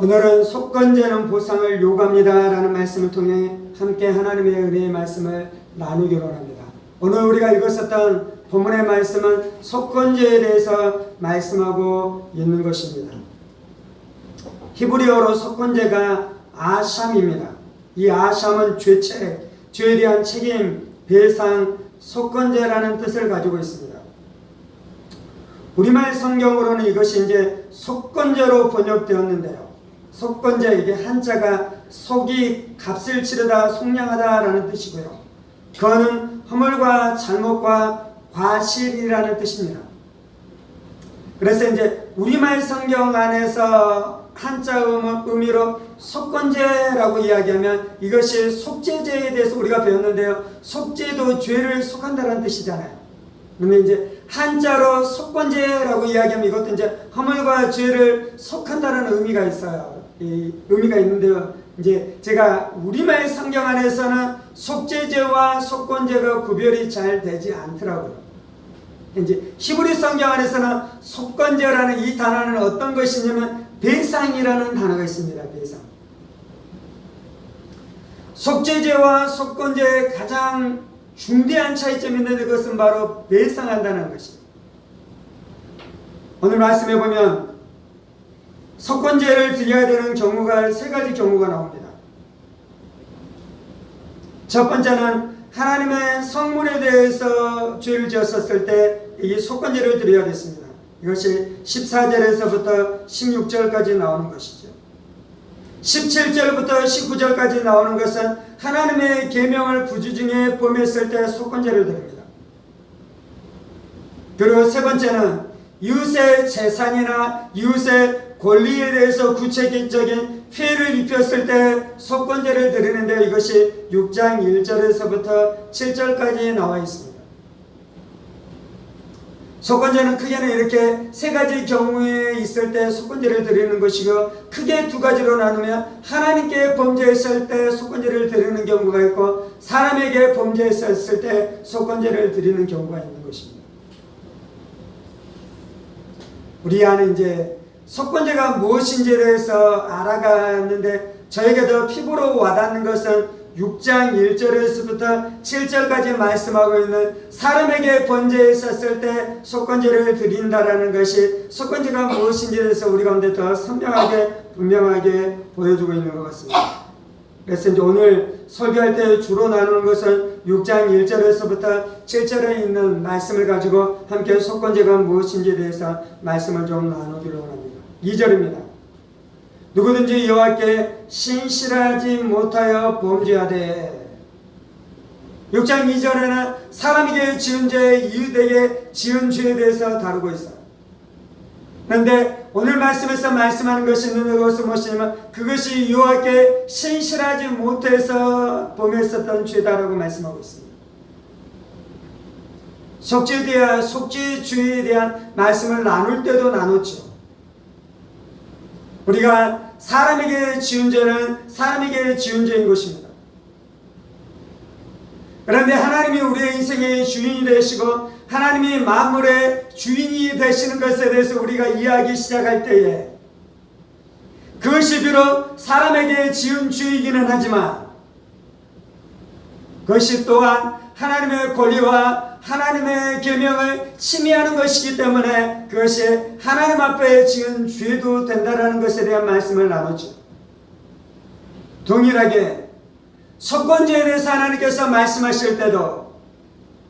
오늘은 속건제는 보상을 요구합니다 라는 말씀을 통해 함께 하나님의 은혜의 말씀을 나누기로 합니다. 오늘 우리가 읽었었던 본문의 말씀은 속건제에 대해서 말씀하고 있는 것입니다. 히브리어로 속건제가 아샴입니다. 이 아샴은 죄책, 죄에 대한 책임, 배상, 속건제라는 뜻을 가지고 있습니다. 우리말 성경으로는 이것이 이제 속건제로 번역되었는데요. 속건제, 이게 한자가 속이 값을 치르다, 속량하다 라는 뜻이고요. 그거는 허물과 잘못과 과실이라는 뜻입니다. 그래서 이제 우리말 성경 안에서 한자 의미로 속건제라고 이야기하면 이것이 속죄제에 대해서 우리가 배웠는데요. 속죄도 죄를 속한다는 뜻이잖아요. 그런데 이제 한자로 속건제라고 이야기하면 이것도 이제 허물과 죄를 속한다는 의미가 있어요. 이 의미가 있는데요. 이제 제가 우리말 성경 안에서는 속죄제와 속건제가 구별이 잘 되지 않더라고요. 이제 히브리 성경 안에서는 속건제라는 이 단어는 어떤 것이냐면 배상이라는 단어가 있습니다. 배상. 속죄제와 속건제의 가장 중대한 차이점이 있는데 그것은 바로 배상한다는 것입니다. 오늘 말씀해 보면 속건제를 드려야 되는 경우가 세 가지 경우가 나옵니다. 첫 번째는 하나님의 성문에 대해서 죄를 지었었을 때 이 속건제를 드려야 됐습니다. 이것이 14절에서부터 16절까지 나오는 것이죠. 17절부터 19절까지 나오는 것은 하나님의 계명을 부주중에 범했을 때 속건제를 드립니다. 그리고 세 번째는 이웃의 재산이나 이웃의 권리에 대해서 구체적인 피해를 입혔을 때 속건제를 드리는데 이것이 6장 1절에서부터 7절까지 나와 있습니다. 속건제는 크게는 이렇게 세 가지 경우에 있을 때 속건제를 드리는 것이고, 크게 두 가지로 나누면 하나님께 범죄했을 때 속건제를 드리는 경우가 있고, 사람에게 범죄했을 때 속건제를 드리는 경우가 있는 것입니다. 우리 안에 이제 속건제가 무엇인지에 대해서 알아갔는데, 저에게 더 피부로 와닿는 것은 6장 1절에서부터 7절까지 말씀하고 있는 사람에게 범죄했었을 때 속건제를 드린다라는 것이 속건제가 무엇인지에 대해서 우리 가운데 더 선명하게 분명하게 보여주고 있는 것 같습니다. 그래서 이제 오늘 설교할 때 주로 나누는 것은 6장 1절에서부터 7절에 있는 말씀을 가지고 함께 속건제가 무엇인지에 대해서 말씀을 좀 나누기로 합니다. 2절입니다. 누구든지 여호와께 신실하지 못하여 범죄하되. 6장 2절에는 사람에게 지은 죄, 이웃에게 지은 죄에 대해서 다루고 있어요. 그런데 오늘 말씀에서 말씀하는 것이 있는데 그것은 무엇이냐면 그것이 여호와께 신실하지 못해서 범했었던 죄다라고 말씀하고 있습니다. 속죄죄에 대한 말씀을 나눌 때도 나눴죠. 우리가 사람에게 지은 죄는 사람에게 지은 죄인 것입니다. 그런데 하나님이 우리의 인생의 주인이 되시고 하나님이 만물의 주인이 되시는 것에 대해서 우리가 이해하기 시작할 때에 그것이 비록 사람에게 지은 죄이기는 하지만 그것이 또한 하나님의 권리와 하나님의 계명을 침해하는 것이기 때문에 그것이 하나님 앞에 지은 죄도 된다라는 것에 대한 말씀을 나누죠. 동일하게 속건제에 대해서 하나님께서 말씀하실 때도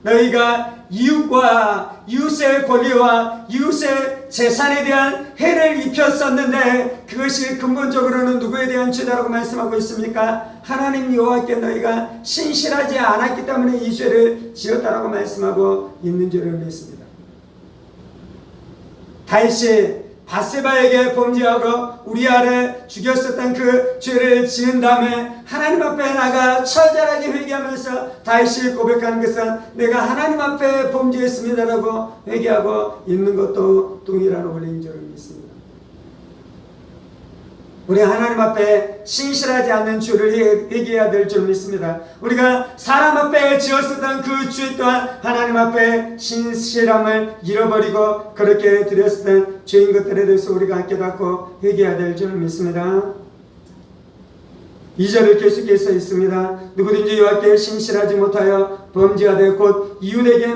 너희가 이웃과 이웃의 권리와 이웃의 재산에 대한 해를 입혔었는데 그것이 근본적으로는 누구에 대한 죄다라고 말씀하고 있습니까? 하나님 여호와께 너희가 신실하지 않았기 때문에 이 죄를 지었다라고 말씀하고 있는 줄을 믿습니다. 다윗이 밧세바에게 범죄하고 우리아를 죽였었던 그 죄를 지은 다음에 하나님 앞에 나가 처절하게 회개하면서 다윗이 고백하는 것은 내가 하나님 앞에 범죄했습니다라고 회개하고 있는 것도 동일한 원리인 줄을 믿습니다. 우리 하나님 앞에 신실하지 않는 죄를 회개해야 될 줄 믿습니다. 우리가 사람 앞에 지었었던 그 죄 또한 하나님 앞에 신실함을 잃어버리고 그렇게 드렸었던 죄인 것들에 대해서 우리가 깨닫고 회개해야 될 줄 믿습니다. 2절을 계속해서 있습니다. 누구든지 여호와께 신실하지 못하여 범죄하되 곧 이웃이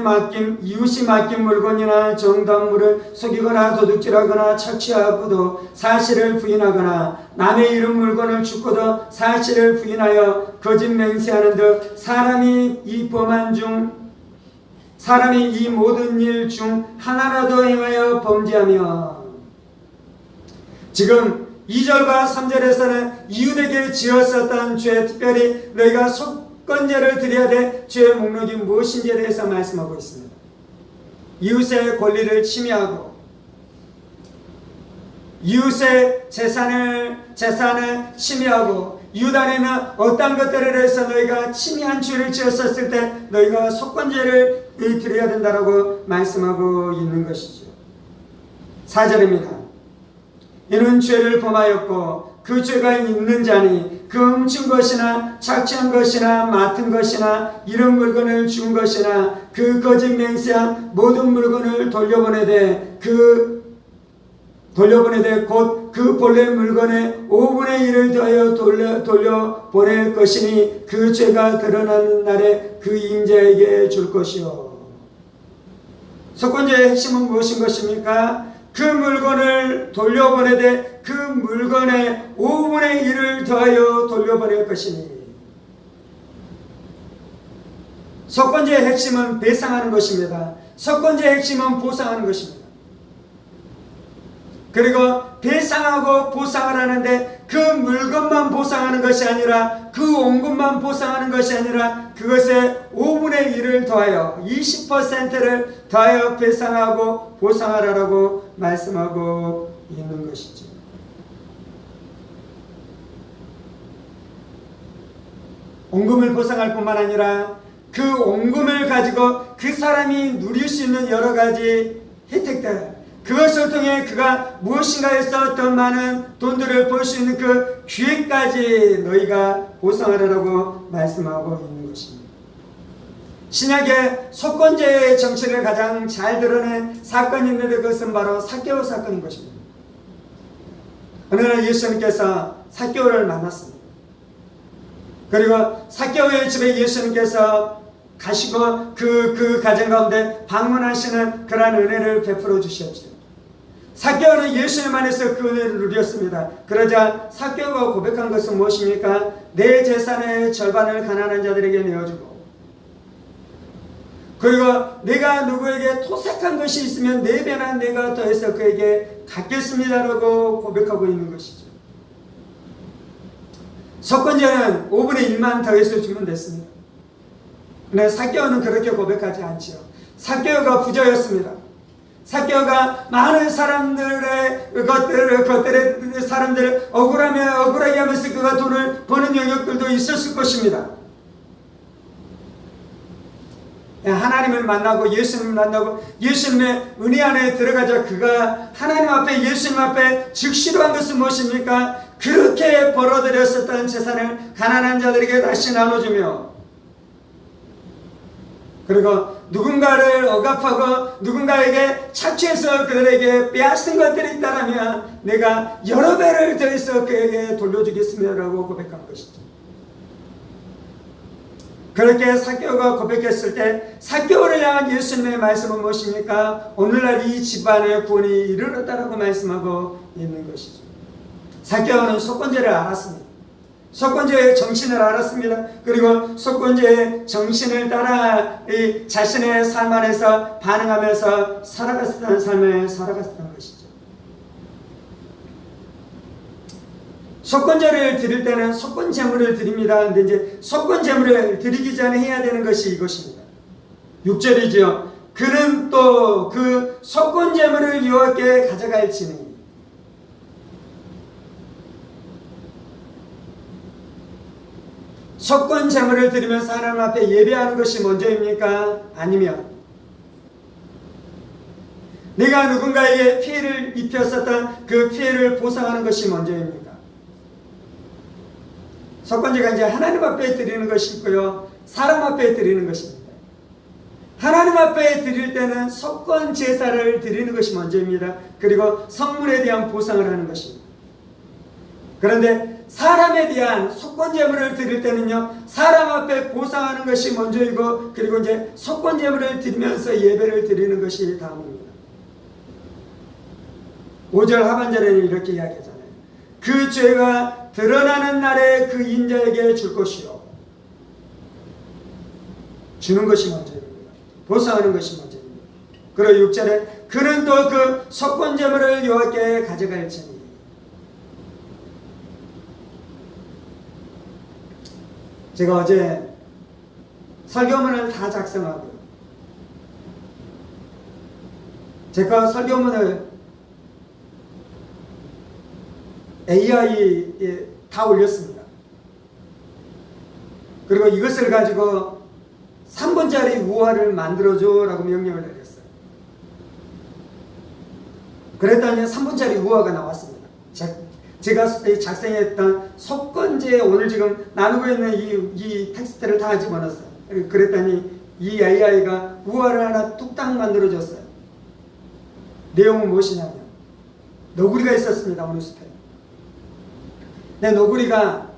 맡긴 물건이나 정당물을 속이거나 도둑질하거나 착취하고도 사실을 부인하거나 남의 이름 물건을 죽고도 사실을 부인하여 거짓 맹세하는 듯 사람이 이 모든 일 중 하나라도 행하여 범죄하며. 지금 2절과 3절에서는 이웃에게 지었었던 죄, 특별히 너희가 속건제를 드려야 될 죄의 목록이 무엇인지에 대해서 말씀하고 있습니다. 이웃의 권리를 침해하고 이웃의 재산을 침해하고 이웃 안에는 어떤 것들에 대해서 너희가 침해한 죄를 지었었을 때 너희가 속건제를 드려야 된다라고 말씀하고 있는 것이죠. 4절입니다. 이는 죄를 범하였고 그 죄가 있는 자니 그 훔친 것이나 착취한 것이나 맡은 것이나 이런 물건을 준 것이나 그 거짓 맹세한 모든 물건을 돌려보내되 곧 그 본래 물건의 5분의 1을 더하여 돌려보낼 것이니 그 죄가 드러나는 날에 그 임자에게 줄 것이요. 속건제의 핵심은 무엇인 것입니까? 그 물건을 돌려보내되 그 물건의 5분의 1을 더하여 돌려보낼 것이니. 속건제의 핵심은 배상하는 것입니다. 속건제의 핵심은 보상하는 것입니다. 그리고 배상하고 보상을 하는데 그 물건만 보상하는 것이 아니라 그 온 것만 보상하는 것이 아니라 그것의 5분의 1을 더하여 20%를 더하여 배상하고 보상하라고 말씀하고 있는 것이죠. 온금을 보상할 뿐만 아니라 그 온금을 가지고 그 사람이 누릴 수 있는 여러 가지 혜택들, 그것을 통해 그가 무엇인가에서 더 많은 돈들을 벌 수 있는 그 기회까지 너희가 보상하라고 말씀하고 있는 것입니다. 신약의 속건제의 정신을 가장 잘 드러낸 사건이 있는데 그것은 바로 삭개오 사건인 것입니다. 어느 날 예수님께서 삭개오를 만났습니다. 그리고 삭개오의 집에 예수님께서 가시고 그 가정 가운데 방문하시는 그러한 은혜를 베풀어 주셨죠. 삭개오는 예수님 안에서 그 은혜를 누렸습니다. 그러자 삭개오가 고백한 것은 무엇입니까? 내 재산의 절반을 가난한 자들에게 내어주고, 그리고 내가 누구에게 토색한 것이 있으면 4배나 내가 더해서 그에게 갚겠습니다라고 고백하고 있는 것이죠. 속건제는 5분의 1만 더해서 주면 됐습니다. 근데 삭개오는 그렇게 고백하지 않지요. 삭개오가 부자였습니다. 삭개오가 많은 사람들의 사람들을 억울하게 하면서 그가 돈을 버는 영역들도 있었을 것입니다. 하나님을 만나고 예수님을 만나고 예수님의 은혜 안에 들어가자 그가 하나님 앞에 예수님 앞에 즉시로 한 것은 무엇입니까? 그렇게 벌어들였었던 재산을 가난한 자들에게 다시 나눠주며, 그리고 누군가를 억압하고 누군가에게 착취해서 그들에게 빼앗은 것들이 있다면 내가 여러 배를 더해서 그에게 돌려주겠습니다라고 고백한 것이죠. 그렇게 삭개오가 고백했을 때 삭개오를 향한 예수님의 말씀은 무엇입니까? 오늘날 이 집안의 구원이 이르렀다라고 말씀하고 있는 것이죠. 삭개오는 속건제를 알았습니다. 속건제의 정신을 알았습니다. 그리고 속건제의 정신을 따라 이 자신의 삶 안에서 반응하면서 살아갔던 삶을 살아갔던 것이죠. 속건제를 드릴 때는 속건제물을 드립니다. 근데 이제 속건제물을 드리기 전에 해야 되는 것이 이것입니다. 6절이죠. 그는 또 그 속건제물을 여호와께 가져갈지니. 속건제물을 드리면서 하나님 앞에 예배하는 것이 먼저입니까? 아니면 내가 누군가에게 피해를 입혔었던 그 피해를 보상하는 것이 먼저입니까? 속건제가 이제 하나님 앞에 드리는 것이 있고요, 사람 앞에 드리는 것입니다. 하나님 앞에 드릴 때는 속건 제사를 드리는 것이 먼저입니다. 그리고 성물에 대한 보상을 하는 것입니다. 그런데 사람에 대한 속건 제물을 드릴 때는요, 사람 앞에 보상하는 것이 먼저이고, 그리고 이제 속건 제물을 드리면서 예배를 드리는 것이 다음입니다. 5절 하반절에는 이렇게 이야기하잖아요. 그 죄가 드러나는 날에 그 인자에게 줄 것이요. 주는 것이 먼저입니다. 보상하는 것이 먼저입니다. 그리고 6절에 그는 또 그 속건 제물을 여호와께 가져갈지니. 제가 어제 설교문을 다 작성하고요, 제가 설교문을 AI에 다 올렸습니다. 그리고 이것을 가지고 3분짜리 우화를 만들어줘 라고 명령을 내렸어요. 그랬더니 3분짜리 우화가 나왔습니다. 제가 작성했던 속건제, 오늘 지금 나누고 있는 이 텍스트를 다 집어넣었어요. 그랬더니 이 AI가 우화를 하나 뚝딱 만들어줬어요. 내용은 무엇이냐면, 너구리가 있었습니다. 어느 숲에. 근데 너구리가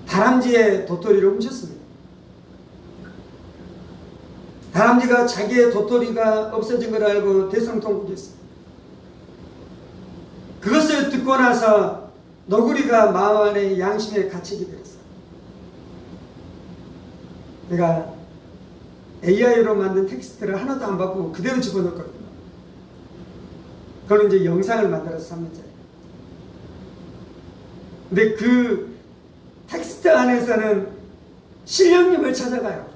다람쥐의 도토리를 훔쳤습니다. 다람쥐가 자기의 도토리가 없어진 걸 알고 대성통곡했어요. 그것을 듣고 나서 너구리가 마음 안에 양심에 갇히게 되었어요. 내가 AI로 만든 텍스트를 하나도 안 바꾸고 그대로 집어넣었거든요. 그걸 이제 영상을 만들어서 3년째. 근데 그 텍스트 안에서는 신령님을 찾아가요.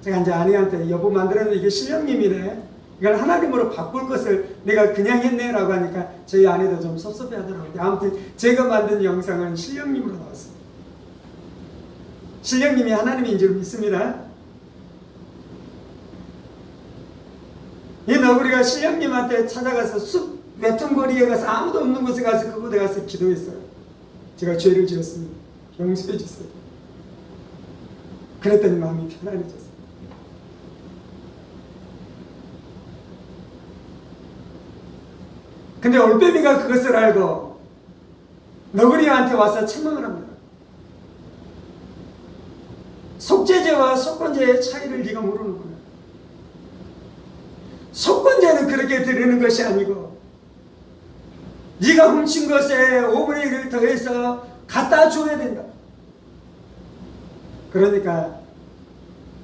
제가 이제 아내한테, 여보 만들었는데 이게 신령님이네, 이걸 하나님으로 바꿀 것을 내가 그냥 했네 라고 하니까 저희 아내도 좀 섭섭해 하더라고요. 아무튼 제가 만든 영상은 신령님으로 나왔어요. 신령님이 하나님인 줄 믿습니다. 이 너구리가 신령님한테 찾아가서 숲 외퉁거리에 가서 아무도 없는 곳에 가서 그곳에 가서 기도했어요. 제가 죄를 지었습니다. 용서해 주세요. 그랬더니 마음이 편안해졌어요. 근데 올빼미가 그것을 알고 너구리한테 와서 책망을 합니다. 속죄제와 속건제의 차이를 네가 모르는구나. 속건제는 그렇게 드리는 것이 아니고, 네가 훔친 것에 5분의 1을 더해서 갖다 줘야 된다. 그러니까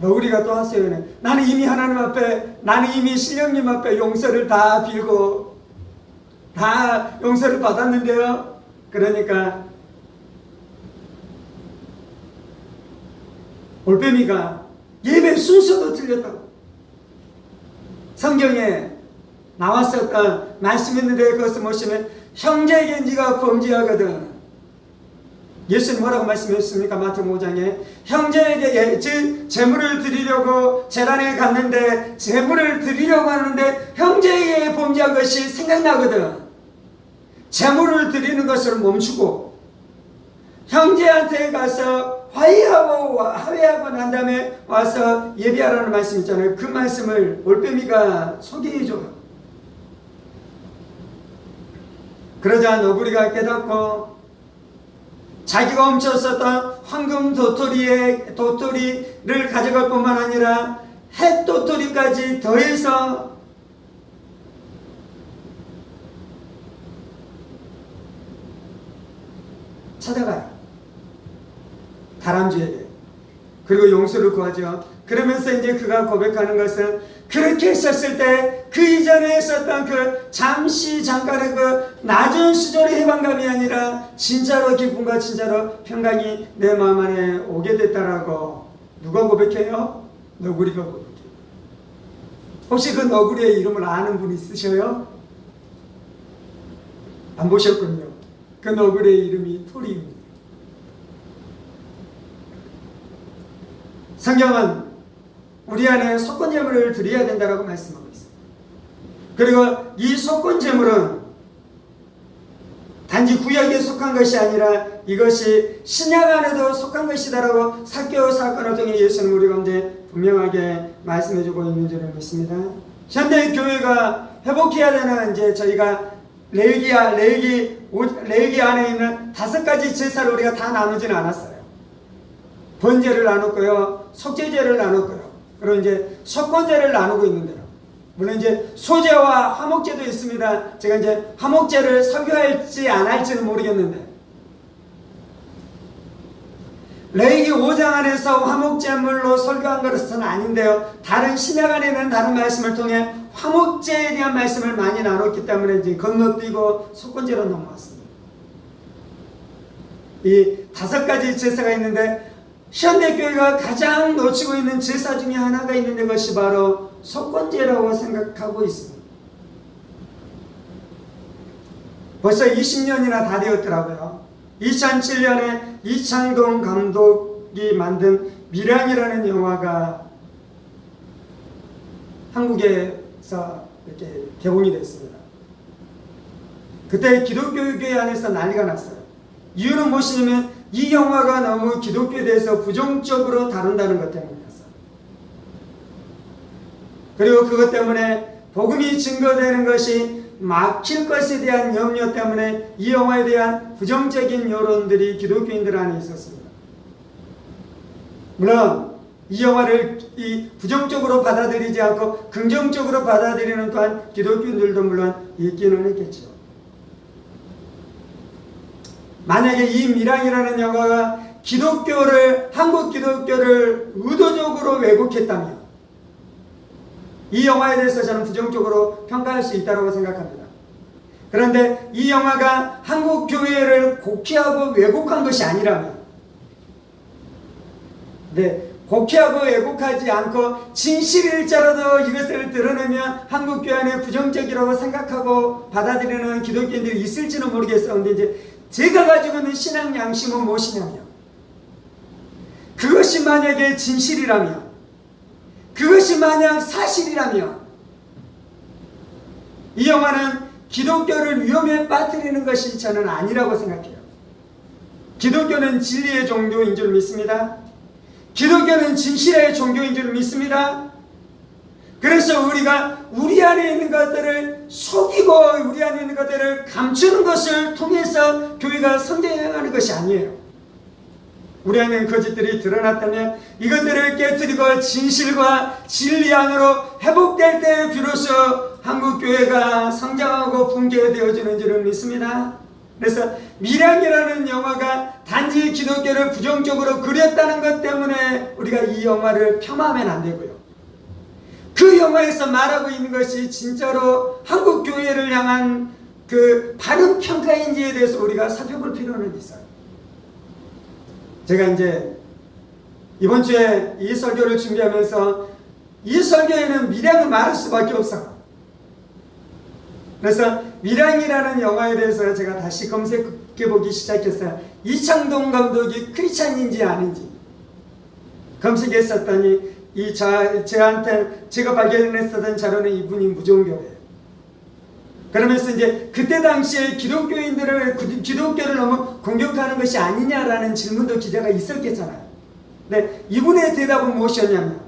너구리가 또 하세요. 나는 이미 하나님 앞에, 나는 이미 신령님 앞에 용서를 다 빌고 다 용서를 받았는데요. 그러니까 올빼미가 예배 순서도 틀렸다고 성경에 나왔었던 말씀이 있는데, 그것을 보시면 형제에게 네가 범죄하거든. 예수님 뭐라고 말씀하셨습니까? 마태복음 5장에 형제에게, 즉 제물을 드리려고 제단에 갔는데, 제물을 드리려고 하는데 형제에게 범죄한 것이 생각나거든. 제물을 드리는 것을 멈추고 형제한테 가서 화해하고 난 다음에 와서 예배하라는 말씀 있잖아요. 그 말씀을 올빼미가 소개해줘요. 그러자 너구리가 깨닫고 자기가 훔쳤었던 황금 도토리를 가져갈 뿐만 아니라 햇도토리까지 더해서 찾아가요. 다람쥐에게. 그리고 용서를 구하죠. 그러면서 이제 그가 고백하는 것은, 그렇게 했었을 때 그 이전에 있었던 그 잠깐의 그 낮은 수절의 해방감이 아니라 진짜로 기쁨과 진짜로 평강이 내 마음 안에 오게 됐다라고 누가 고백해요? 너구리가 고백해요. 혹시 그 너구리의 이름을 아는 분 있으셔요? 안 보셨군요. 그 너구리의 이름이 토리입니다. 성경은 우리 안에 속건제물을 드려야 된다고 말씀하고 있습니다. 그리고 이 속건제물은 단지 단지 구약에 속한 것이 아니라 이것이 신약 안에도 속한 것이다라고 삭개오 사건을 통해 예수는 우리 가운데 분명하게 말씀해주고 있는 줄을 믿습니다. 현대 교회가 회복해야 되는 이제 저희가 레위기 안에 있는 5가지 제사를 우리가 다 나누지는 않았어요. 번제를 나눴고요, 속죄제를 나눴고요, 그리고 이제 속건제를 나누고 있는데요. 물론 이제 소제와 화목제도 있습니다. 제가 이제 화목제를 설교할지 안 할지는 모르겠는데, 레위기 5장 안에서 화목제물로 설교한 것은 아닌데요. 다른 신약 안에 있는 다른 말씀을 통해 화목제에 대한 말씀을 많이 나눴기 때문에 이제 건너뛰고 속건제로 넘어왔습니다. 이 5가지 제사가 있는데 현대교회가 가장 놓치고 있는 제사 중에 하나가 있는데 그것이 바로 속건제라고 생각하고 있습니다. 벌써 20년이나 다 되었더라고요. 2007년에 이창동 감독이 만든 미량이라는 영화가 한국에서 이렇게 개봉이 됐습니다. 그때 기독교계 안에서 난리가 났어요. 이유는 무엇이냐면 이 영화가 너무 기독교에 대해서 부정적으로 다룬다는 것 때문이었어요. 그리고 그것 때문에 복음이 증거되는 것이 막힐 것에 대한 염려 때문에 이 영화에 대한 부정적인 여론들이 기독교인들 안에 있었습니다. 물론 이 영화를 부정적으로 받아들이지 않고 긍정적으로 받아들이는 또한 기독교인들도 물론 있기는 했겠죠. 만약에 이 미량이라는 영화가 한국 기독교를 의도적으로 왜곡했다면 이 영화에 대해서 저는 부정적으로 평가할 수 있다고 생각합니다. 그런데 이 영화가 한국 교회를 곡해하고 왜곡한 것이 아니라면, 곡해하고 왜곡하지 않고 진실일자로도 이것을 드러내면 한국 교회 안에 부정적이라고 생각하고 받아들이는 기독교인들이 있을지는 모르겠어요. 근데 이제 제가 가지고 있는 신앙 양심은 무엇이냐면, 그것이 만약에 진실이라면, 그것이 만약 사실이라면 이 영화는 기독교를 위험에 빠뜨리는 것이 저는 아니라고 생각해요. 기독교는 진리의 종교인 줄 믿습니다. 기독교는 진실의 종교인 줄 믿습니다. 그래서 우리가 우리 안에 있는 것들을 속이고 우리 안에 있는 것들을 감추는 것을 통해서 교회가 성장해가는 것이 아니에요. 우리 안에 거짓들이 드러났다면 이것들을 깨뜨리고 진실과 진리 안으로 회복될 때 비로소 한국교회가 성장하고 붕괴되어지는 줄을 믿습니다. 그래서 미량이라는 영화가 단지 기독교를 부정적으로 그렸다는 것 때문에 우리가 이 영화를 폄하하면 안 되고요. 그 영화에서 말하고 있는 것이 진짜로 한국교회를 향한 그 바른 평가인지에 대해서 우리가 살펴볼 필요는 있어요. 제가 이제 이번 주에 이 설교를 준비하면서 이 설교에는 미량을 말할 수밖에 없어요. 그래서 미량이라는 영화에 대해서 제가 다시 검색해보기 시작했어요. 이창동 감독이 크리스찬인지 아닌지 검색했었더니 제가 발견했었던 자료는 이분이 무종교예요. 그러면서 이제 그때 당시에 기독교를 너무 공격하는 것이 아니냐라는 질문도 기자가 있었겠잖아요. 근데 이분의 대답은 무엇이었냐면,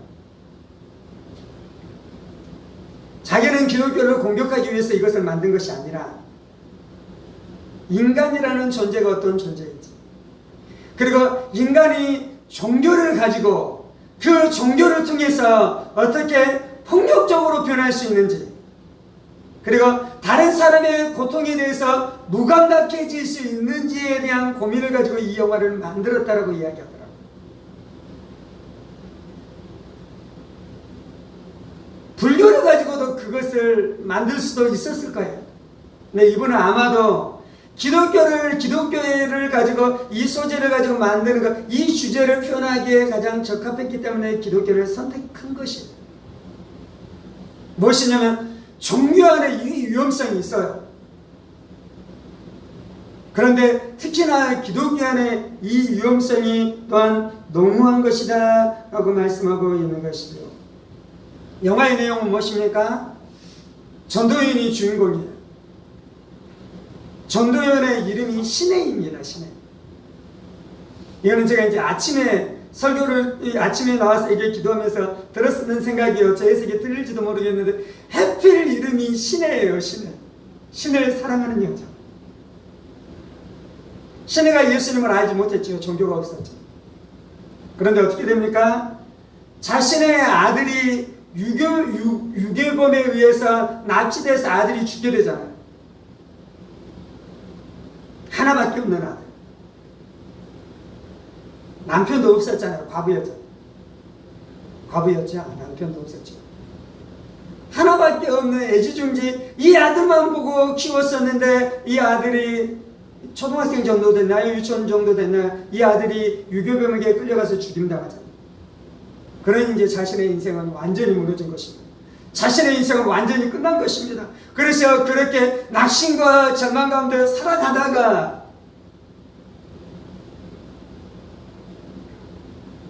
자기는 기독교를 공격하기 위해서 이것을 만든 것이 아니라 인간이라는 존재가 어떤 존재인지, 그리고 인간이 종교를 가지고 그 종교를 통해서 어떻게 폭력적으로 변할 수 있는지, 그리고 다른 사람의 고통에 대해서 무감각해질 수 있는지에 대한 고민을 가지고 이 영화를 만들었다라고 이야기하더라고요. 불교를 가지고도 그것을 만들 수도 있었을 거예요. 근데 이분은 아마도 기독교를 가지고 이 소재를 가지고 만드는 것, 이 주제를 표현하기에 가장 적합했기 때문에 기독교를 선택한 것이에요. 무엇이냐면 종교 안에 이 위험성이 있어요. 그런데 특히나 기독교 안에 이 위험성이 또한 농후한 것이다 라고 말씀하고 있는 것이죠. 영화의 내용은 무엇입니까? 전도인이 주인공이에요. 전도연의 이름이 시내입니다. 시내. 이거는 제가 이제 아침에 아침에 나와서 이게 기도하면서 들었었던 생각이요. 제 해석이 틀릴지도 모르겠는데, 하필 이름이 시내예요. 시내. 신을 사랑하는 여자. 시내가 예수님을 알지 못했죠. 종교가 없었죠. 그런데 어떻게 됩니까? 자신의 아들이 유괴범에 의해서 납치돼서 아들이 죽게 되잖아요. 하나밖에 없는 아들. 남편도 없었잖아요. 과부였죠. 남편도 없었죠. 하나밖에 없는 애지중지 이 아들만 보고 키웠었는데, 이 아들이 초등학생 정도 됐나요? 유치원 정도 됐나요? 이 아들이 유괴범에게 끌려가서 죽임당하잖아요. 그러니 이제 자신의 인생은 완전히 무너진 것입니다. 자신의 인생은 완전히 끝난 것입니다. 그래서 그렇게 낙심과 절망 가운데 살아가다가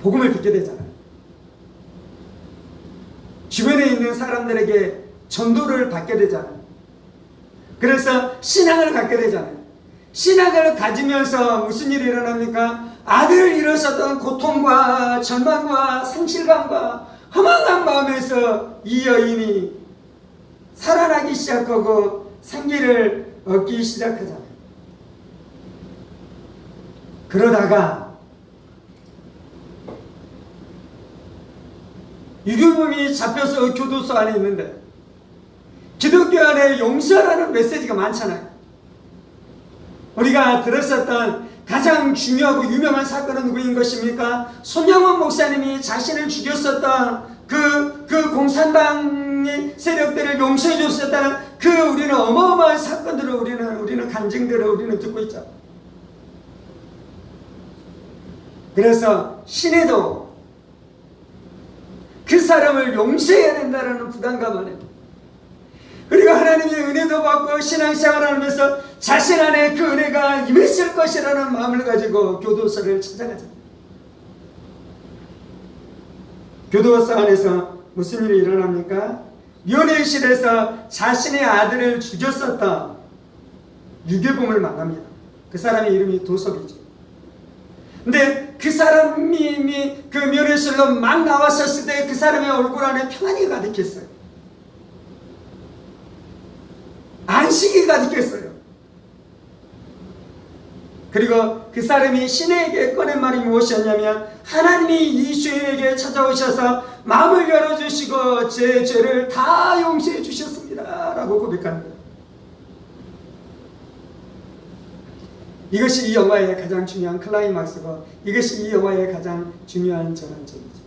복음을 듣게 되잖아요. 주변에 있는 사람들에게 전도를 받게 되잖아요. 그래서 신앙을 갖게 되잖아요. 신앙을 가지면서 무슨 일이 일어납니까? 아들을 잃었었던 고통과 절망과 상실감과 허망한 마음에서 이 여인이 살아나기 시작하고 생기를 얻기 시작하잖아요. 그러다가 유괴범이 잡혀서 교도소 안에 있는데, 기독교 안에 용서라는 메시지가 많잖아요. 우리가 들었었던 가장 중요하고 유명한 사건은 누구인 것입니까? 손영원 목사님이 자신을 죽였었던 그 공산당의 세력들을 용서해 줬었다는 우리는 어마어마한 사건들을 우리는 간증들을 우리는 듣고 있죠. 그래서 신에도 그 사람을 용서해야 된다는 부담감 안에, 그리고 하나님의 은혜도 받고 신앙생활을 하면서 자신 안에 그 은혜가 임했을 것이라는 마음을 가지고 교도소를 찾아가죠. 교도소 안에서 무슨 일이 일어납니까? 면회실에서 자신의 아들을 죽였었던 유괴범을 만납니다. 그 사람의 이름이 도섭이죠. 근데 그 사람이 그 면회실로 막 나왔었을 때 그 사람의 얼굴 안에 평안이 가득했어요. 안식이 가득했어요. 그리고 그 사람이 신에게 꺼낸 말이 무엇이었냐면, 하나님이 이 죄인에게 찾아오셔서 마음을 열어주시고 제 죄를 다 용서해 주셨습니다 라고 고백하는 거예요. 이것이 이 영화의 가장 중요한 클라이막스고, 이것이 이 영화의 가장 중요한 전환점이죠.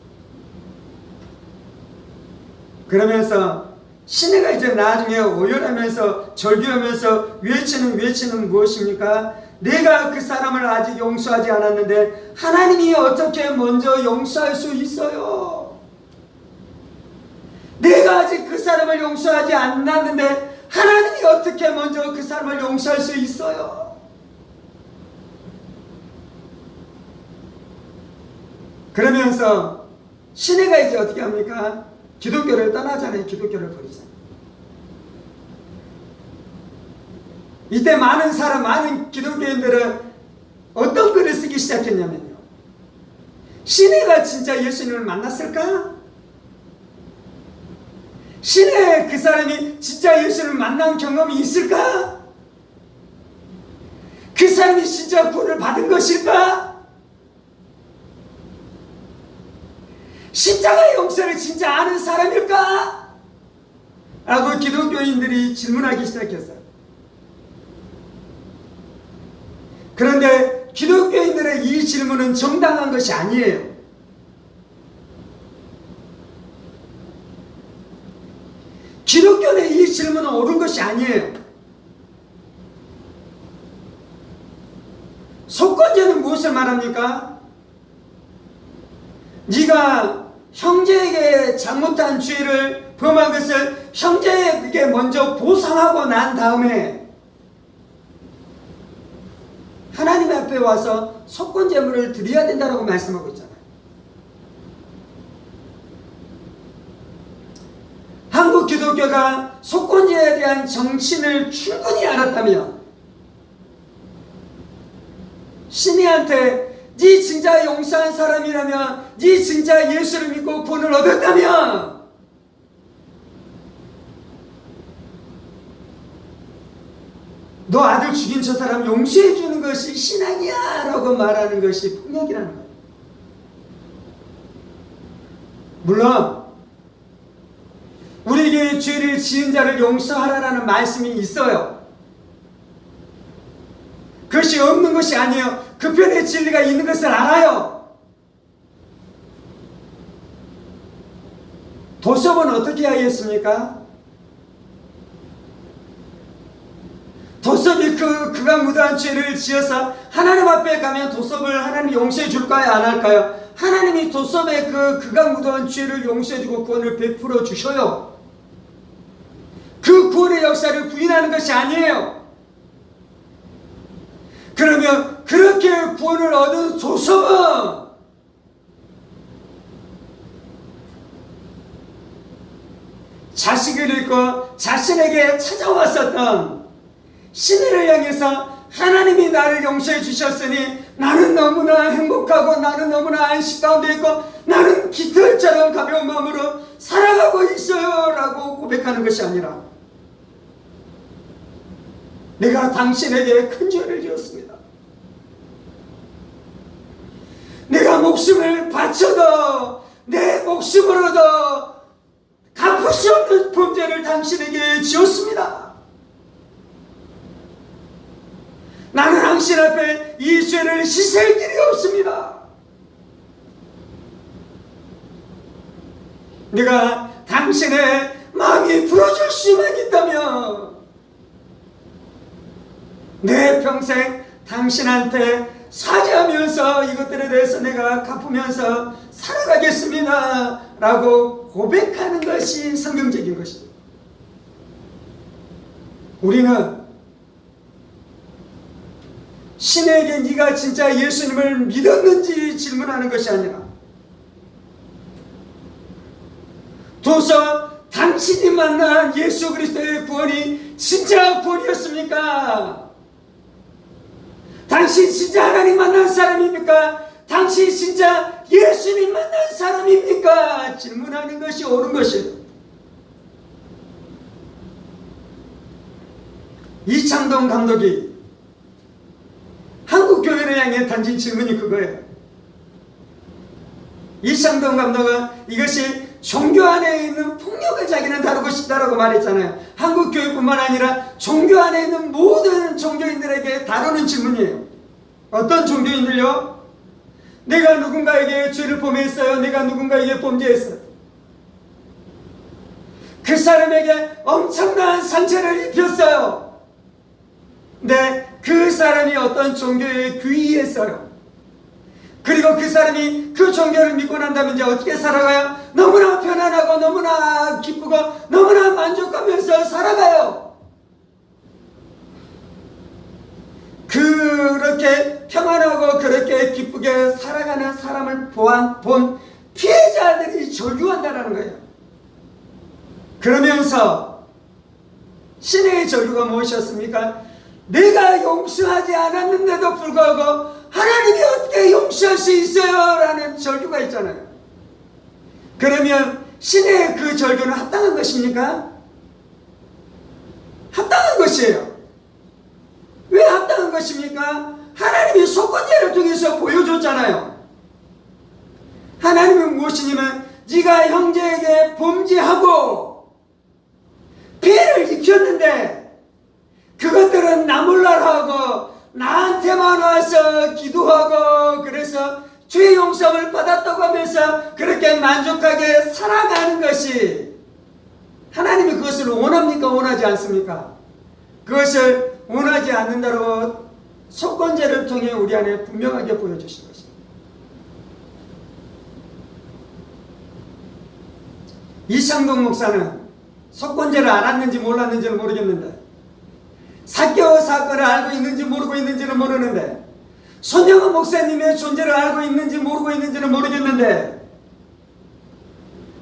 그러면서 시내가 이제 나중에 오열하면서 절규하면서 외치는 무엇입니까? 내가 그 사람을 아직 용서하지 않았는데 하나님이 어떻게 먼저 용서할 수 있어요? 내가 아직 그 사람을 용서하지 않았는데 하나님이 어떻게 먼저 그 사람을 용서할 수 있어요? 그러면서 시내가 이제 어떻게 합니까? 기독교를 떠나잖아요. 기독교를 버리잖아요. 이때 많은 기독교인들은 어떤 글을 쓰기 시작했냐면요. 시내가 진짜 예수님을 만났을까? 시내 그 사람이 진짜 예수님을 만난 경험이 있을까? 그 사람이 진짜 구원을 받은 것일까? 십자가의 용서를 진짜 아는 사람일까? 라고 기독교인들이 질문하기 시작했어요. 그런데 기독교인들의 이 질문은 정당한 것이 아니에요. 기독교의 이 질문은 옳은 것이 아니에요. 속건제는 무엇을 말합니까? 네가 형제에게 잘못한 죄를 범한 것을 형제에게 먼저 보상하고 난 다음에 하나님 앞에 와서 속건제물을 드려야 된다고 말씀하고 있잖아요. 한국 기독교가 속건제에 대한 정신을 충분히 알았다면 신이한테 네 진짜 용서한 사람이라면, 네 진짜 예수를 믿고 구원을 얻었다면 너 아들 죽인 저 사람 용서해 주는 것이 신앙이야 라고 말하는 것이 폭력이라는 거예요. 물론 우리에게 죄를 지은 자를 용서하라는 말씀이 있어요. 그것이 없는 것이 아니에요. 그 편에 진리가 있는 것을 알아요. 도섭은 어떻게 하였습니까? 도섭이 그가 무다한 죄를 지어서 하나님 앞에 가면 도섭을 하나님이 용서해 줄까요? 안 할까요? 하나님이 도섭의 그가 무다한 죄를 용서해 주고 구원을 베풀어 주셔요. 그 구원의 역사를 부인하는 것이 아니에요. 그러면 그렇게 구원을 얻은 도섭은 자식을 잃고 자신에게 찾아왔었던 신의를 향해서 하나님이 나를 용서해 주셨으니 나는 너무나 행복하고 나는 너무나 안식 가운데 있고 나는 깃털처럼 가벼운 마음으로 살아가고 있어요 라고 고백하는 것이 아니라, 내가 당신에게 큰 죄를 지었습니다. 내가 목숨을 바쳐도 내 목숨으로도 갚을 수 없는 범죄를 당신에게 지었습니다. 나는 당신 앞에 이 죄를 씻을 길이 없습니다. 내가 당신의 마음이 부러질 수만 있다면 내 평생 당신한테 사죄하면서 이것들에 대해서 내가 갚으면서 살아가겠습니다 라고 고백하는 것이 성경적인 것입니다. 우리는 신에게 네가 진짜 예수님을 믿었는지 질문하는 것이 아니라, 도서 당신이 만난 예수 그리스도의 구원이 진짜 구원이었습니까? 당신 진짜 하나님 만난 사람입니까? 당신 진짜 예수님 만난 사람입니까? 질문하는 것이 옳은 것이에요. 이창동 감독이 한국 교회를 향해 던진 질문이 그거예요. 이창동 감독은 이것이 종교 안에 있는 폭력을 자기는 다루고 싶다라고 말했잖아요. 한국 교회뿐만 아니라 종교 안에 있는 모든 종교인들에게 다루는 질문이에요. 어떤 종교인들요? 내가 누군가에게 죄를 범했어요. 내가 누군가에게 범죄했어요. 그 사람에게 엄청난 상처를 입혔어요. 근데 그 사람이 어떤 종교에 귀의했어요. 그리고 그 사람이 그 종교를 믿고 난 다음에 이제 어떻게 살아가요? 너무나 편안하고 너무나 기쁘고 너무나 만족하면서 살아가요. 그렇게 평안하고 그렇게 기쁘게 살아가는 사람을 본 피해자들이 절규한다는 거예요. 그러면서 신의 절규가 무엇이었습니까? 내가 용서하지 않았는데도 불구하고 하나님이 어떻게 용서할 수 있어요? 라는 절규가 있잖아요. 그러면 신의 그 절규는 합당한 것입니까? 합당한 것이에요. 왜 합당한 것입니까? 하나님이 속건제를 통해서 보여줬잖아요. 하나님은 무엇이냐면 네가 형제에게 범죄하고 피해를 입혔는데 그것들은 나 몰라라 하고 나한테만 와서 기도하고 그래서 죄 용서를 받았다고 하면서 그렇게 만족하게 살아가는 것이, 하나님이 그것을 원합니까? 원하지 않습니까? 그것을 원하지 않는다고 속건제를 통해 우리 안에 분명하게 보여주신 것입니다. 이창동 목사는 속건제를 알았는지 몰랐는지는 모르겠는데, 삭개오 사건을 알고 있는지 모르고 있는지는 모르는데, 손영은 목사님의 존재를 알고 있는지 모르고 있는지는 모르겠는데,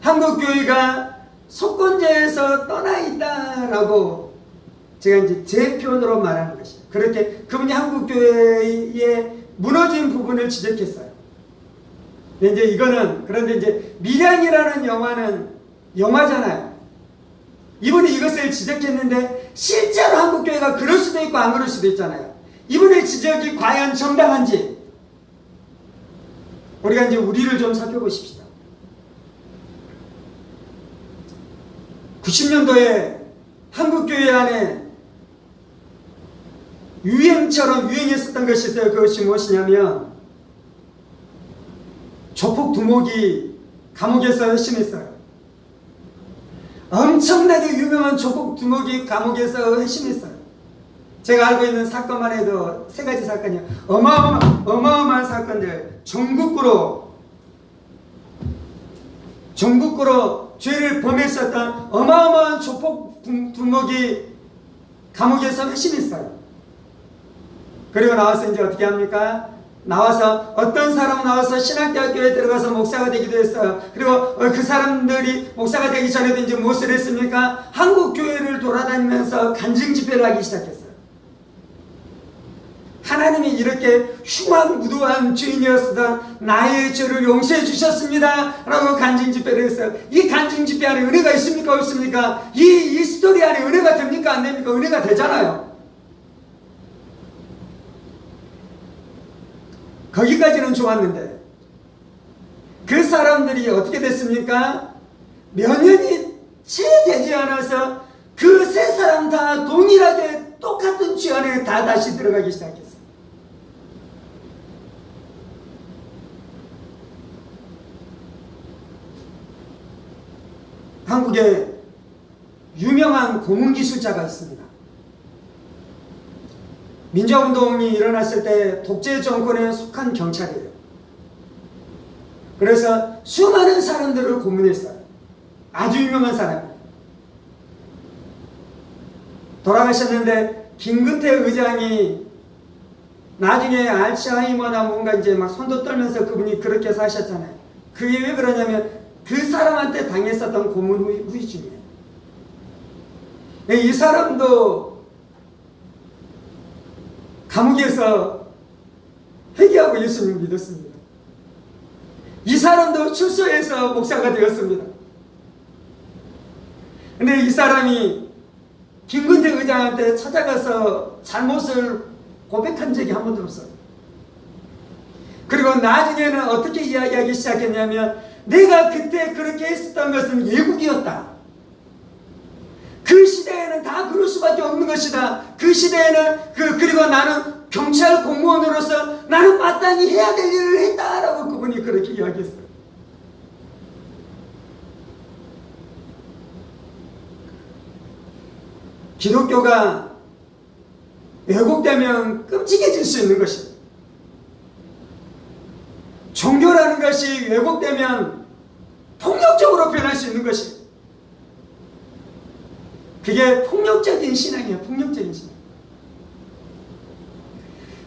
한국교회가 속건제에서 떠나 있다라고 제가 이제 제 표현으로 말하는 것이에요. 그렇게 그분이 한국교회의 무너진 부분을 지적했어요. 근데 이제 그런데 이제 밀양이라는 영화는 영화잖아요. 이분이 이것을 지적했는데 실제로 한국교회가 그럴 수도 있고 안 그럴 수도 있잖아요. 이분의 지적이 과연 정당한지 우리가 이제 우리를 좀 살펴보십시다. 90년도에 한국교회 안에 유행처럼 유행했었던 것이 있어요. 그것이 무엇이냐면 조폭 두목이 감옥에서 회심했어요. 엄청나게 유명한 조폭 두목이 감옥에서 회심했어요. 제가 알고 있는 사건만 해도 3가지 사건이요. 어마어마한 사건들, 전국구로 죄를 범했었던 어마어마한 조폭 두목이 감옥에서 회심했어요. 그리고 나와서 이제 어떻게 합니까? 나와서 어떤 사람은 나와서 신학대학교에 들어가서 목사가 되기도 했어요. 그리고 그 사람들이 목사가 되기 전에도 이제 무엇을 했습니까? 한국 교회를 돌아다니면서 간증 집회를 하기 시작했어요. 하나님이 이렇게 흉악무도한 죄인이었던 나의 죄를 용서해 주셨습니다 라고 간증 집회를 했어요. 이 간증 집회 안에 은혜가 있습니까 없습니까? 이 스토리 안에 은혜가 됩니까 안 됩니까? 은혜가 되잖아요. 거기까지는 좋았는데 그 사람들이 어떻게 됐습니까? 몇 년이 채 되지 않아서 그 3사람 다 동일하게 똑같은 죄 안에 다 다시 들어가기 시작했어요. 한국에 유명한 고문기술자가 있습니다. 민주화운동이 일어났을 때 독재 정권에 속한 경찰이에요. 그래서 수많은 사람들을 고문했어요. 아주 유명한 사람이에요. 돌아가셨는데 김근태 의장이 나중에 알츠하이머나 뭔가 이제 막 손도 떨면서 그분이 그렇게 사셨잖아요. 그게 왜 그러냐면 그 사람한테 당했었던 고문 후유증이에요. 이 사람도 감옥에서 회개하고 예수님을 믿었습니다. 이 사람도 출소해서 목사가 되었습니다. 근데 이 사람이 김근태 의장한테 찾아가서 잘못을 고백한 적이 한 번도 없어요. 그리고 나중에는 어떻게 이야기하기 시작했냐면 내가 그때 그렇게 했었던 것은 예국이었다. 그 시대에는 다 그럴 수밖에 없는 것이다. 그 시대에는 그리고 나는 경찰 공무원으로서 나는 마땅히 해야 될 일을 했다라고 그분이 그렇게 이야기했어요. 기독교가 왜곡되면 끔찍해질 수 있는 것입니다. 종교라는 것이 왜곡되면 폭력적으로 변할 수 있는 것입니다. 그게 폭력적인 신앙이에요. 폭력적인 신앙.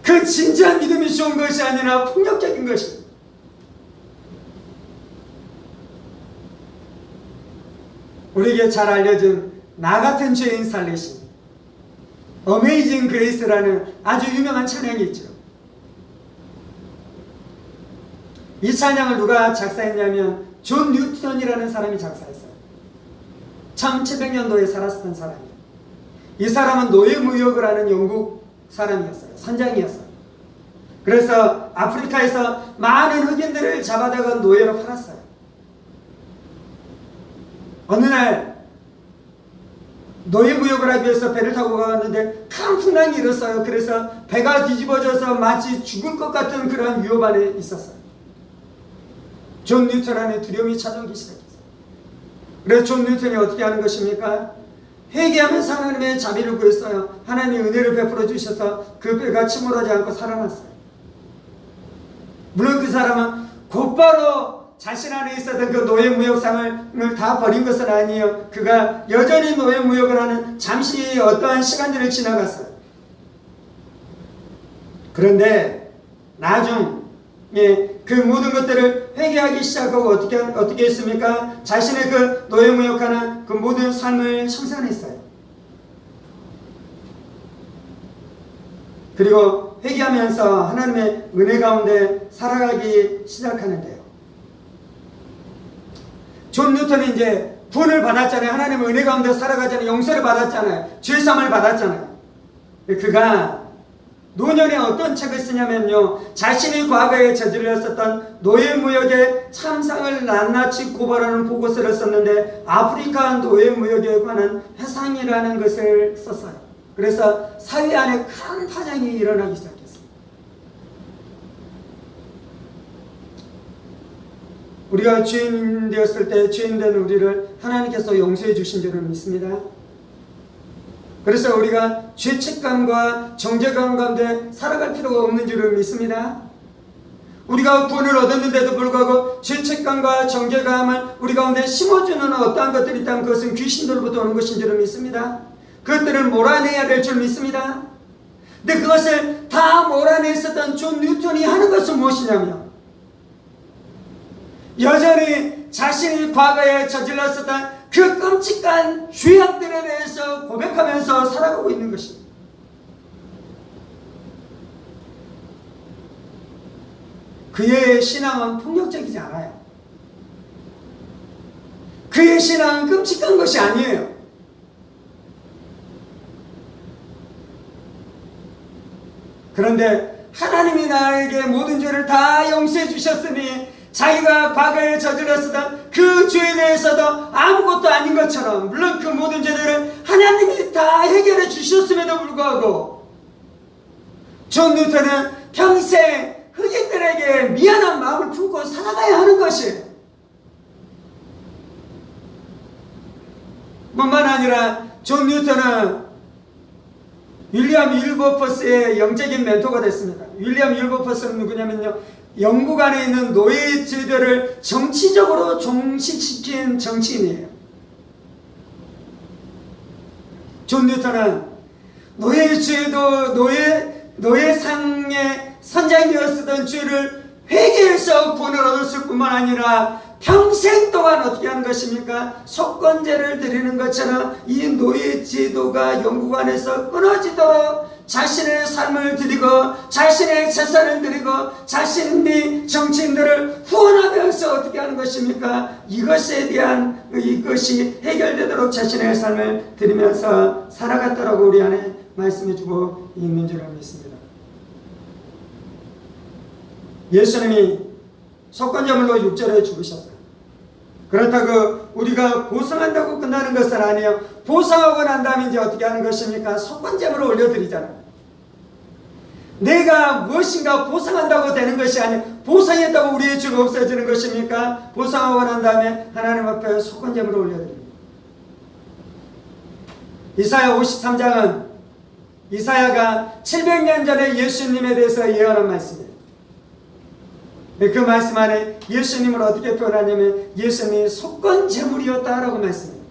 그 진지한 믿음이 좋은 것이 아니라 폭력적인 것입니다. 우리에게 잘 알려진 나 같은 죄인 살리심, 어메이징 그레이스라는 아주 유명한 찬양이 있죠. 이 찬양을 누가 작사했냐면 존 뉴턴이라는 사람이 작사했어요. 1700년도에 살았던 사람이에요. 이 사람은 노예무역을 하는 영국 사람이었어요. 선장이었어요. 그래서 아프리카에서 많은 흑인들을 잡아다가 노예로 팔았어요. 어느 날 노예무역을 하기 위해서 배를 타고 가는데 큰 풍랑이 일었어요. 그래서 배가 뒤집어져서 마치 죽을 것 같은 그런 위협 안에 있었어요. 존 뉴턴 안에 두려움이 찾아오기 시작했어요. 그래서 존 뉴턴이 어떻게 하는 것입니까? 회개하면서 하나님의 자비를 구했어요. 하나님의 은혜를 베풀어 주셔서 그 배가 침몰하지 않고 살아났어요. 물론 그 사람은 곧바로 자신 안에 있었던 그 노예무역상을 다 버린 것은 아니에요. 그가 여전히 노예무역을 하는 잠시 어떠한 시간들을 지나갔어요. 그런데 나중에 그 모든 것들을 회개하기 시작하고 어떻게 했습니까? 자신의 그 노예무역하는 그 모든 삶을 청산했어요. 그리고 회개하면서 하나님의 은혜 가운데 살아가기 시작하는데요. 존 뉴턴이 이제 구원을 받았잖아요. 하나님의 은혜 가운데 살아가잖아요. 용서를 받았잖아요. 죄사함을 받았잖아요. 그가 노년에 어떤 책을 쓰냐면요, 자신이 과거에 저질렀었던 노예무역의 참상을 낱낱이 고발하는 보고서를 썼는데 아프리카 노예무역에 관한 회상이라는 것을 썼어요. 그래서 사회 안에 큰 파장이 일어나기 시작했어요. 우리가 죄인 되었을 때 죄인된 우리를 하나님께서 용서해 주신 줄을 믿습니다. 그래서 우리가 죄책감과 정죄감 가운데 살아갈 필요가 없는 줄을 믿습니다. 우리가 구원을 얻었는데도 불구하고 죄책감과 정죄감을 우리 가운데 심어주는 어떠한 것들이 있다면 그것은 귀신들로부터 오는 것인 줄을 믿습니다. 그것들을 몰아내야 될 줄 믿습니다. 근데 그것을 다 몰아냈었던 존 뉴턴이 하는 것은 무엇이냐면, 여전히 자신이 과거에 저질렀었던 그 끔찍한 죄악들에 대해서 고백하면서 살아가고 있는 것입니다. 그의 신앙은 폭력적이지 않아요. 그의 신앙은 끔찍한 것이 아니에요. 그런데 하나님이 나에게 모든 죄를 다 용서해 주셨으니 자기가 과거에 저질렀었던 그 죄에 대해서도 아무것도 아닌 것처럼, 물론 그 모든 죄들을 하나님이 다 해결해 주셨음에도 불구하고 존 뉴턴은 평생 흑인들에게 미안한 마음을 품고 살아가야 하는 것이에요. 뿐만 아니라 존 뉴턴은 윌리엄 윌버퍼스의 영적인 멘토가 됐습니다. 윌리엄 윌버퍼스는 누구냐면요, 영국 안에 있는 노예 제도를 정치적으로 종식시킨 정치인이에요. 존 뉴턴은 노예 제도, 노예상의 선장되었던 죄를 회개해서 구원을 얻었을 뿐만 아니라 평생 동안 어떻게 하는 것입니까? 속건제를 드리는 것처럼 이 노예 제도가 영국 안에서 끊어지도록 자신의 삶을 드리고 자신의 재산을 드리고 자신이 정치인들을 후원하면서 어떻게 하는 것입니까? 이것에 대한 이것이 해결되도록 자신의 삶을 드리면서 살아갔다라고 우리 안에 말씀해주고 있는 줄 믿습니다. 예수님이 속건제물로 육절에 죽으셨어요. 그렇다고 우리가 보상한다고 끝나는 것은 아니에요. 보상하고 난 다음에 이제 어떻게 하는 것입니까? 속건제물을 올려드리잖아요. 내가 무엇인가 보상한다고 되는 것이 아니에요. 보상했다고 우리의 죄가 없어지는 것입니까? 보상하고 난 다음에 하나님 앞에 속건제물을 올려드립니다. 이사야 53장은 이사야가 700년 전에 예수님에 대해서 예언한 말씀이에요. 그 말씀 안에 예수님을 어떻게 표현하냐면 예수님이 속건제물이었다라고 말씀해요.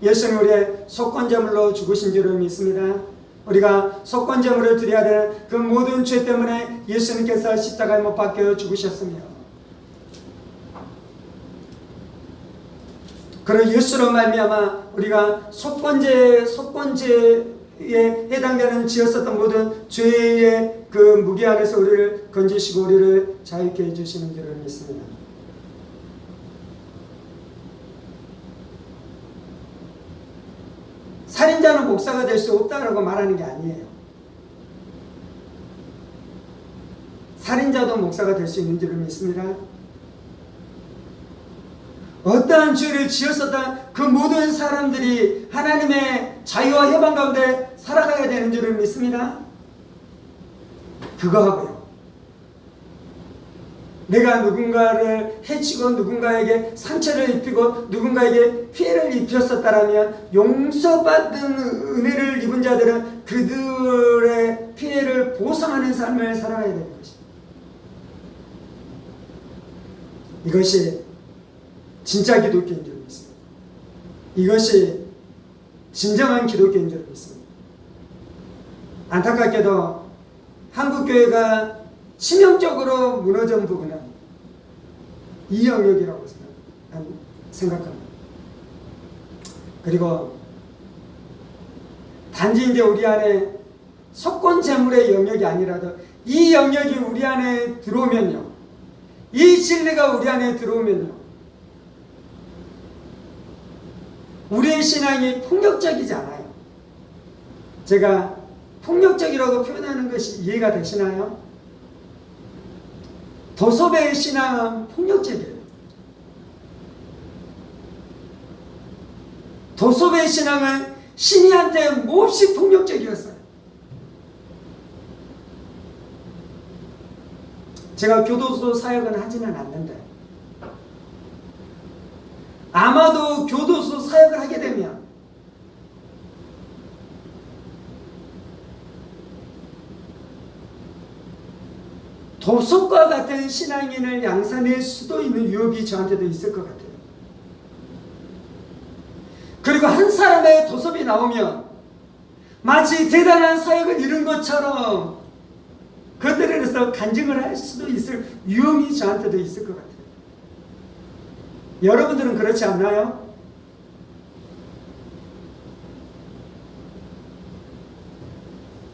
예수님 우리의 속건제물로 죽으신 줄을 믿습니다. 우리가 속건제물을 드려야 되는 그 모든 죄 때문에 예수님께서 십자가에 못 박혀 죽으셨으며, 그리고 예수로 말미암아 우리가 속건제에 해당되는 지었었던 모든 죄의 그 무게 안에서 우리를 건지시고 우리를 자유케 해주시는 줄을 믿습니다. 살인자는 목사가 될 수 없다라고 말하는 게 아니에요. 살인자도 목사가 될 수 있는 줄을 믿습니다. 어떠한 죄를 지었었던 그 모든 사람들이 하나님의 자유와 해방 가운데 살아가야 되는 줄을 믿습니다. 그거 하고요, 내가 누군가를 해치고 누군가에게 상처를 입히고 누군가에게 피해를 입혔었다라면 용서받은 은혜를 입은 자들은 그들의 피해를 보상하는 삶을 살아가야 되는 것입니다. 이것이 진짜 기독교인 줄 믿습니다. 이것이 진정한 기독교인 줄 믿습니다. 안타깝게도 한국교회가 치명적으로 무너진 부분은 이 영역이라고 생각합니다. 그리고 단지 이제 우리 안에 속건 재물의 영역이 아니라도 이 영역이 우리 안에 들어오면요, 이 진리가 우리 안에 들어오면요, 우리의 신앙이 폭력적이지 않아요. 제가 폭력적이라고 표현하는 것이 이해가 되시나요? 도섭의 신앙은 폭력적이에요. 도섭의 신앙은 신이한테 몹시 폭력적이었어요. 제가 교도소 사역은 하지는 않는데 아마도 교도소 사역을 하게 되면 도섭과 같은 신앙인을 양산할 수도 있는 위협이 저한테도 있을 것 같아요. 그리고 한 사람의 도섭이 나오면 마치 대단한 사역을 이룬 것처럼 그것들에 대해서 간증을 할 수도 있을 위험이 저한테도 있을 것 같아요. 여러분들은 그렇지 않나요?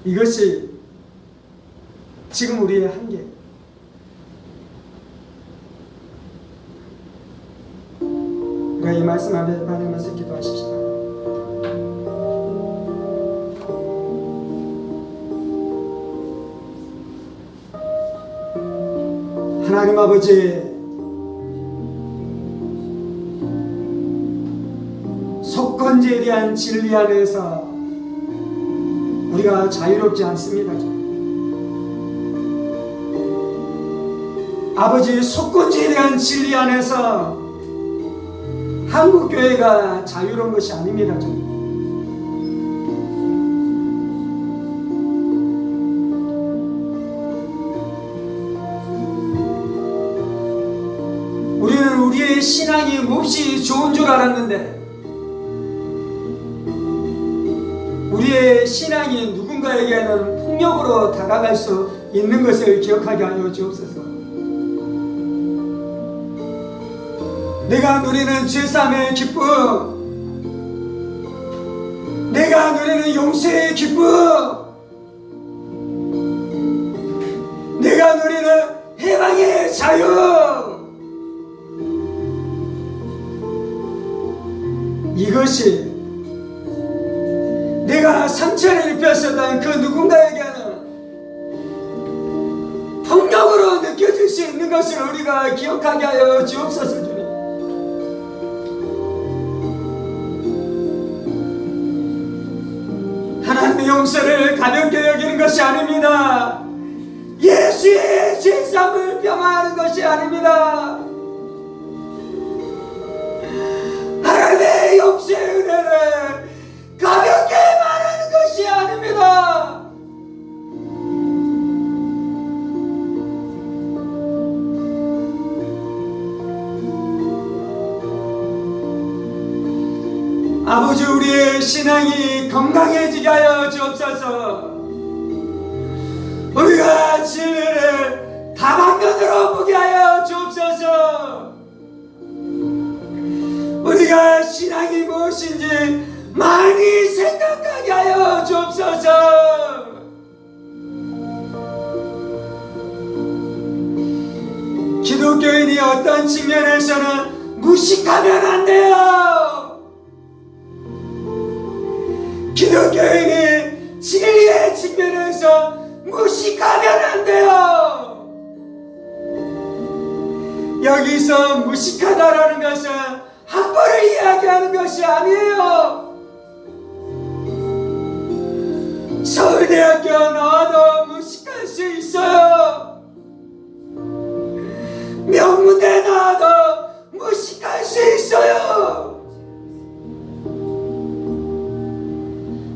이것이 지금 우리의 한계예요. 우리가 이 말씀 앞에 받으면서 기도하십시다. 하나님 아버지, 속건제에 대한 진리 안에서 우리가 자유롭지 않습니다. 아버지, 속건제에 대한 진리 안에서 한국교회가 자유로운 것이 아닙니다. 우리는 우리의 신앙이 몹시 좋은 줄 알았는데 우리의 신앙이 누군가에게는 폭력으로 다가갈 수 있는 것을 기억하게 하여 주옵소서. 내가 누리는 죄사함의 기쁨, 내가 누리는 용서의 기쁨, 내가 누리는 해방의 자유, 이것이 내가 상처를 입혔었던 그 누군가에게는 폭력으로 느껴질 수 있는 것을 우리가 기억하게 하여 주옵소서. 주님, 하나님의 용서를 가볍게 여기는 것이 아닙니다. 예수의 죄사함을 평안하는 것이 아닙니다. 하나님의 용서의 은혜를 가볍게 말하는 것이 아닙니다. 아버지, 우리의 신앙이 건강해지게 하여 주옵소서. 우리가 진리를 다방면으로 보게 하여 주옵소서. 우리가 신앙이 무엇인지 많이 생각하게 하여 주옵소서. 기독교인이 어떤 측면에서는 무식하면 안 돼요. 기독교인이 진리의 측면에서 무식하면 안 돼요. 여기서 무식하다라는 것은 학벌을 이야기하는 것이 아니에요. 서울대학교 나와도 무식할 수 있어요. 명문대 나와도 무식할 수 있어요.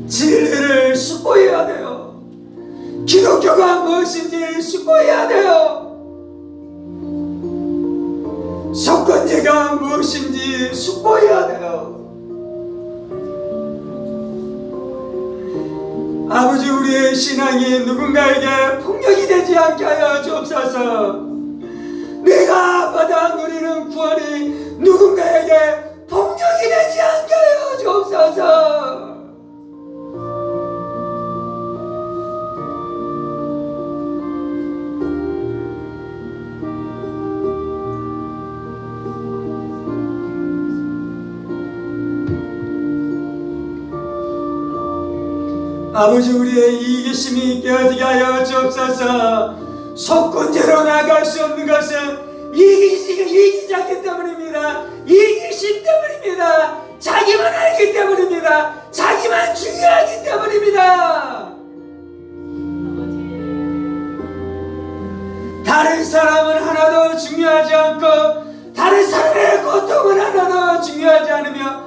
진리를 숙고해야 돼요. 기독교가 무엇인지 숙고해야 돼요. 속건제가 무엇인지 숙고해야 돼요. 아버지, 우리의 신앙이 누군가에게 폭력이 되지 않게 하여 주옵소서. 내가 받아 누리는 구원이 누군가에게 폭력이 되지 않게 하여 주옵소서. 아버지, 우리의 이기심이 깨어지게 하여 주옵소서. 속건제로 나갈 수 없는 것은 이기자기 때문입니다. 이기심 때문입니다. 자기만 알기 때문입니다. 자기만 중요하기 때문입니다. 다른 사람은 하나도 중요하지 않고 다른 사람의 고통은 하나도 중요하지 않으며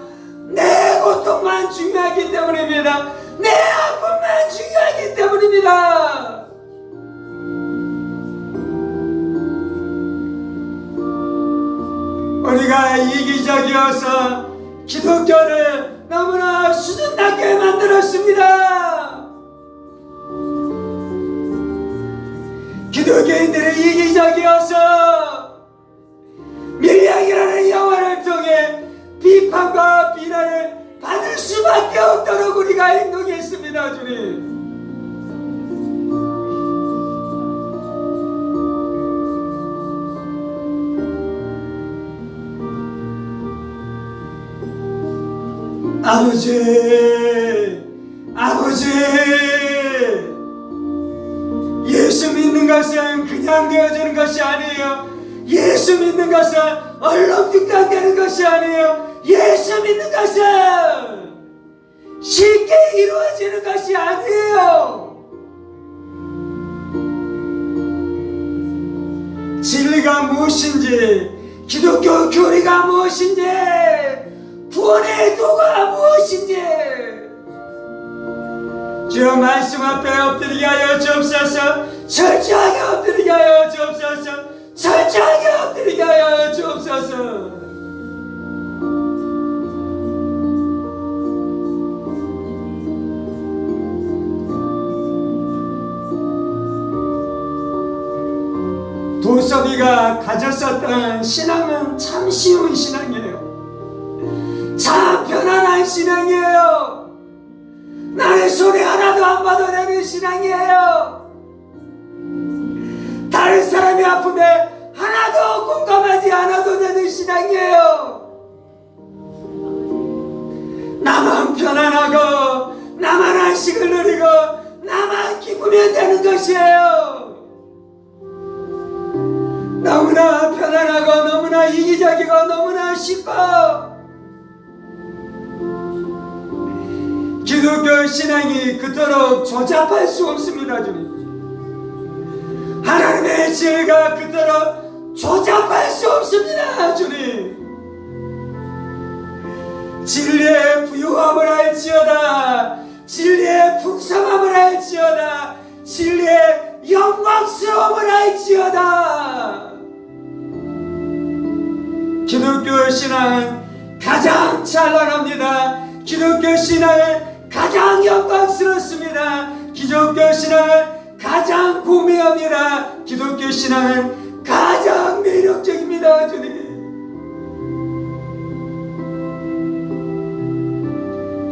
내 고통만 중요하기 때문입니다. 내 아픔만 중요하기 때문입니다. 우리가 이기적이어서 기독교를 너무나 수준 낮게 만들었습니다. 기독교인들이 이기적이어서 밀량이라는 영화를 통해 비판과 비난을 받을 수밖에 없도록 우리가 행동했습니다. 주님, 아버지, 예수 믿는 것은 그냥 되어지는 것이 아니에요. 예수 믿는 것은 얼렁뚱땅되는 것이 아니에요. 예수 믿는 것은 쉽게 이루어지는 것이 아니에요. 진리가 무엇인지, 기독교 교리가 무엇인지, 구원의 도가 무엇인지 주여 말씀 앞에 엎드리게 하여 주옵소서. 철저하게 엎드리게 하여 주옵소서. 철저하게 엎드리게 하여 주옵소서. 도섭이가 가졌었던 신앙은 참 쉬운 신앙이에요. 참 편안한 신앙이에요. 나의 손에 하나도 안 봐도 되는 신앙이에요. 다른 사람의 아픔에 하나도 공감하지 않아도 되는 신앙이에요. 나만 편안하고 나만 안식을 누리고 나만 기쁘면 되는 것이에요. 너무나 편안하고 너무나 이기적이고 너무나 쉽고 기독교 신앙이 그토록 조잡할 수 없습니다. 주님, 하나님의 지혜가 그토록 조잡할 수 없습니다. 주님, 진리의 부유함을 알지어다, 진리의 풍성함을 알지어다, 진리의 영광스러움을 알지어다. 기독교 신앙은 가장 찬란합니다. 기독교 신앙은 가장 영광스럽습니다. 기독교 신앙은 가장 고매합니다. 기독교 신앙은 가장 매력적입니다. 주님,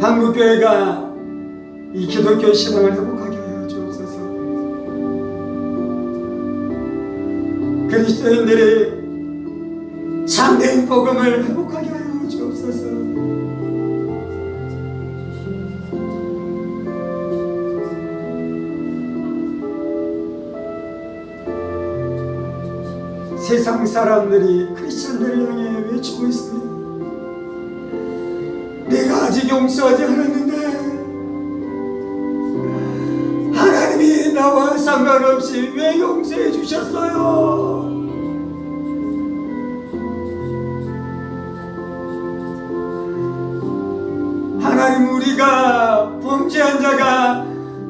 한국교회가 이 기독교 신앙을 회복하게 하여 주옵소서. 그리스도인들이 참된 복음을 회복하게 하여 주옵소서. 세상 사람들이 크리스천들을 향해 외치고 있습니다. 내가 아직 용서하지 않았는데 하나님이 나와 상관없이 왜 용서해 주셨어요? 하나님, 우리가 범죄한 자가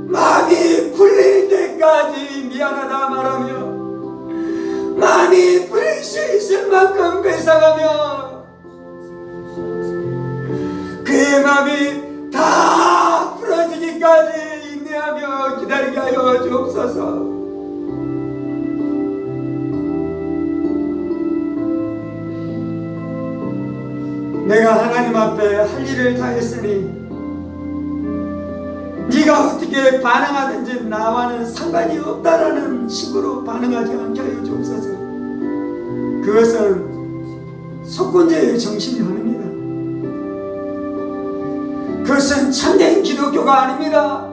마음이 풀릴 때까지 미안하다 말하며 마음이 풀릴 수 있을 만큼 배상하며 그의 마음이 다 풀어지기까지 인내하며 기다리게 하여 주옵소서. 내가 하나님 앞에 할 일을 다 했으니 네가 어떻게 반응하든지 나와는 상관이 없다라는 식으로 반응하지 않게 하여 주옵소서. 그것은 속건제의 정신이 아닙니다. 그것은 참된 기독교가 아닙니다.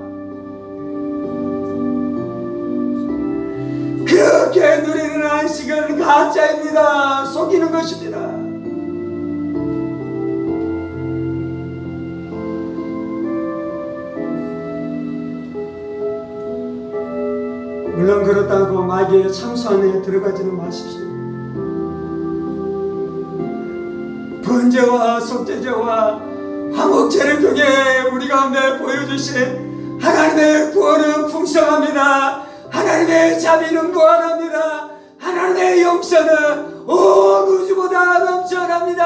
이렇게 누리는 안식은 가짜입니다. 속이는 것입니다. 물론 그렇다고 마귀의 참수 안에 들어가지는 마십시오. 번제와 속죄제와 화목제를 통해 우리 가운데 보여주신 하나님의 구원은 풍성합니다. 하나님의 자비는 무한합니다. 하나님의 용서는 온 우주보다 넘쳐납니다.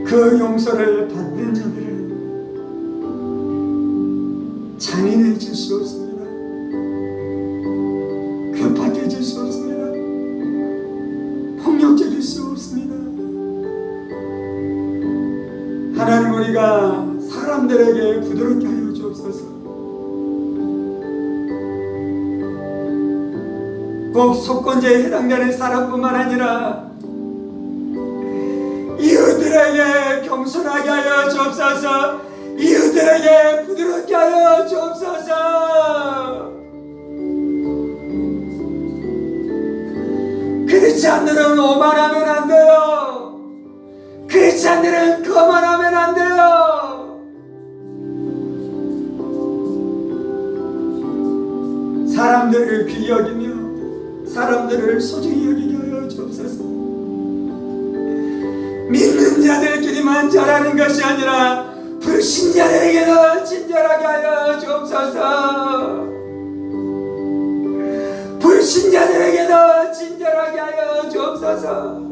그 용서를 받는 자들은 잔인해질 수 없습니다. 괴팍해질 수 없습니다. 폭력적일 수 없습니다. 하나님, 우리가 사람들에게 부드럽게 하여 주옵소서. 꼭 속건제에 해당되는 사람뿐만 아니라 이웃들에게 겸손하게 하여 주옵소서. 이웃들에게 부드럽게 하여 주옵소서. 그렇지 않는 오만하면 안 돼요. 그렇지 않는 거만하면 안 돼요. 사람들을 귀히 여기며 사람들을 소중히 여기게 하여 주옵소서. 믿는 자들끼리만 잘하는 것이 아니라 불신자들에게도 친절하게 하여 주옵소서. 불신자들에게도 친절하게 하여 주옵소서.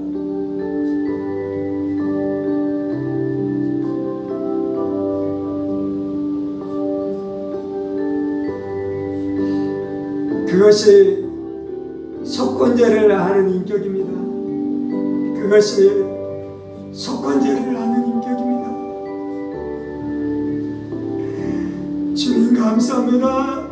그것이 속건제를 아는 인격입니다. 그것이 속건제를 아는 인격입니다. 주님 감사합니다.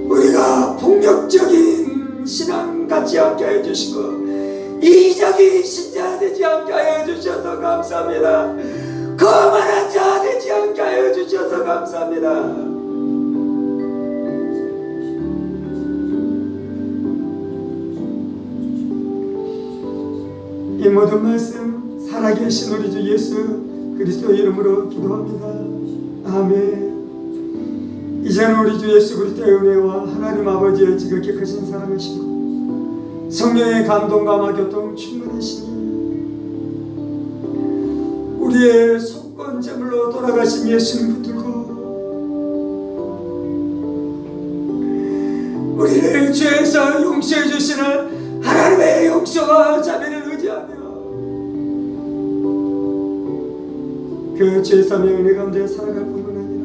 우리가 폭력적인 신앙 갖지 않게 해주시고 이기적인 신자 되지 않게 하여 주셔서 감사합니다. 거만한 자 되지 않게 하여 주셔서 감사합니다. 이 모든 말씀 살아계신 우리 주 예수 그리스도 이름으로 기도합니다. 아멘. 이제는 우리 주 예수 그리스도의 은혜와 하나님 아버지의 지극히 크신 사랑하시고 성령의 감동과 마교통 충만하시니 우리의 속건 제물로 돌아가신 예수님 붙들고 우리를 죄에서 용서해 주시는 하나님의 용서와 자비를 의지하며 그 죄사함의 은혜 가운데 살아갈 뿐만 아니라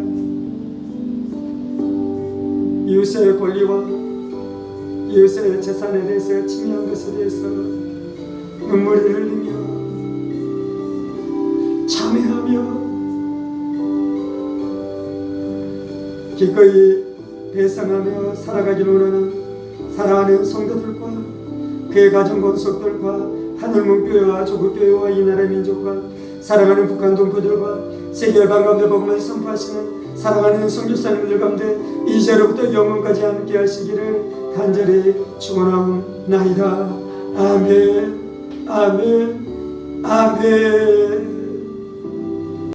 이웃의 권리와 이웃의 재산에 대해서 침해한 것에 대해서 눈물을 흘리며 참회하며 기꺼이 배상하며 살아가기를 원하는 사랑하는 성도들과 그의 가정 권속들과 하늘문교회와 조국교회와 이 나라의 민족과 사랑하는 북한 동포들과 세계 열방 가운데 복음을 선포하시는 사랑하는 선교사님들 가운데 이제로부터 영원까지 함께 하시기를 간절히 축원하옵나이다. 아멘. 아멘. 아멘.